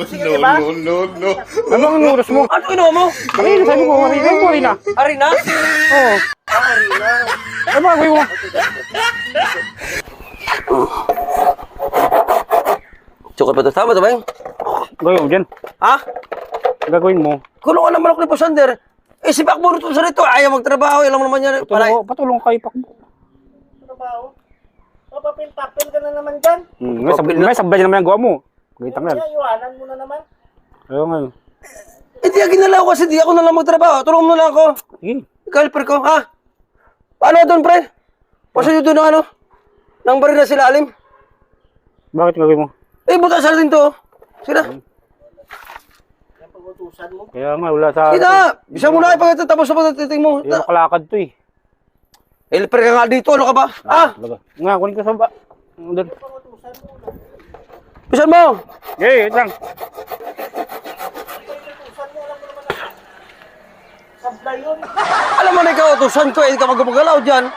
Sige, diba? No. Ano ang oras mo? Ano kinuha mo? Harina, sabi ko, harina. Harina? Oo. Harina. Ano ba gawin mo? Tsukot ba ito? Tama ito ba yung? Gawin mo dyan. Ha? Gagawin mo. Kulungan naman ako ni Pasander. Eh, si Pakbo ito sa rito. Ayaw magtrabaho. Alam mo naman yan. Patulong kayo, Pakbo. Trabaho. Papapil-papil ka na naman dyan. May sablay naman ang gawa mo. Gawin mo yan. Kaya iwanan mo na naman. Ayaw nga. Eh, di ginalaw ko kasi di ako na lang magtrabaho. Tulungan mo na lang ako. Sige. Helper ko, ha? Paano doon, pre? Pasayo doon ng ano? Nang baril na sila, alim? Bakit gagawin mo? Eh, butas na rin to. Sila. Yung pag-utusan mo. Kaya nga, wala sa... Sila. Bisa mo na kayo pag tapos na pagtiting mo. Yung kalakad to eh. Helper ka nga dito. Ano ka ba? Ah! Nga, kunin ko sa ba? Doon. Bisan mo! Okay, wait lang. Sablay yun. Alam mo na ikaw, utusan ko. Eh, ka magagalaw dyan.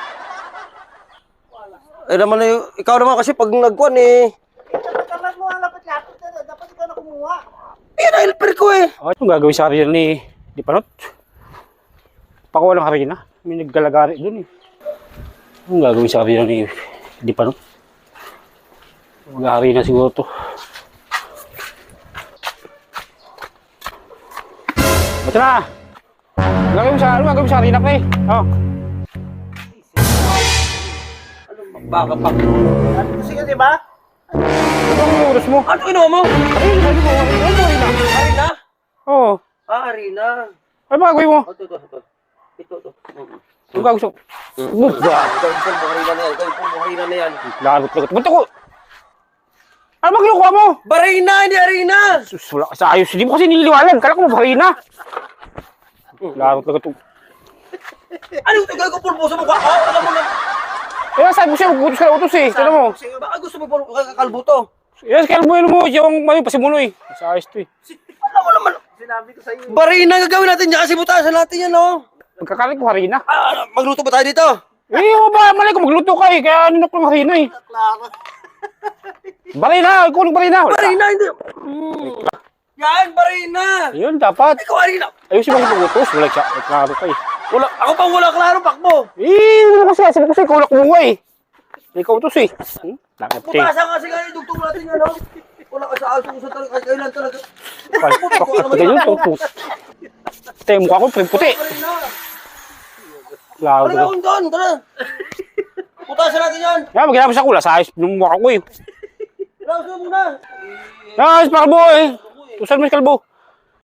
Eh, naman na ikaw naman kasi pag nagkuhan eh. Kapag mo ang lapit-lapit na, dapat ikaw na kumuha. Eh, na-helper ko eh. Okay, itong gagawin sa harina ni Panot. Pakuha ng harina. May naggalagari doon eh. Anong gagawin sa harina ni Panot? Mag-harina siguro to. Ito na! Gagawin sa harina pre. Oh. Baka pa. Sige, di ba? Ano ang oras mo? Ano kinuha mo? Ay, sabi ko, harina. Harina? Oo. Ah, harina. Ano ba gagawin mo? Ito. Ang gagawin mo? Ikaw po harina na yan. Ikaw po harina na yan. Lagot. Ba't ako? Ano ba kinukuha mo? Barina, hindi harina! Sus, wala ka sa ayos. Hindi mo kasi nililiwanag. Kala ko mo harina. Lagot. Ano ito? Gagawin ko pulpo sa mukha ko? Alam mo na. Kaya sabi ko siya, magbutos ka na utos eh. Tignan mo. Baka gusto mo kakalbo to. Yes, kaya mo yung may pasimuno eh. Sa ayos to eh. Alam mo naman. Sinabi ko sa'yo. Barina gagawin natin dyan kasi butasan natin yan, no? Magkakalit ko harina. Ah, magluto ba tayo dito? Eh, mali ko magluto ka eh. Kaya ninok ng harina eh. Klaro. Barina, ikaw ng barina. Barina, hindi. Yan, barina. Yun, dapat. Ikaw, harina. Ayusin mo mag-utos. Wala siya. Klaro ka eh. Wala, ako pang wala klaro, Pakbo. Ano kasi? Sabi ko sa'yo, ikaw wala kumuha eh. Ikaw utos eh. Lakit eh. Butasan kasi nga idugtong natin yan, no? Wala ka sa aso sa talaga. Kailan talaga? Ganyan to. Ito yung mukha ko, puti. Barina. Klaro Barina ka. akong doon, tara. Butasan natin yan. Kaya magkinapas ako. Sa ayos ng mukha ko eh. Tara, muna. Ayos, Pakbo eh. Tusan mo si Kalbo.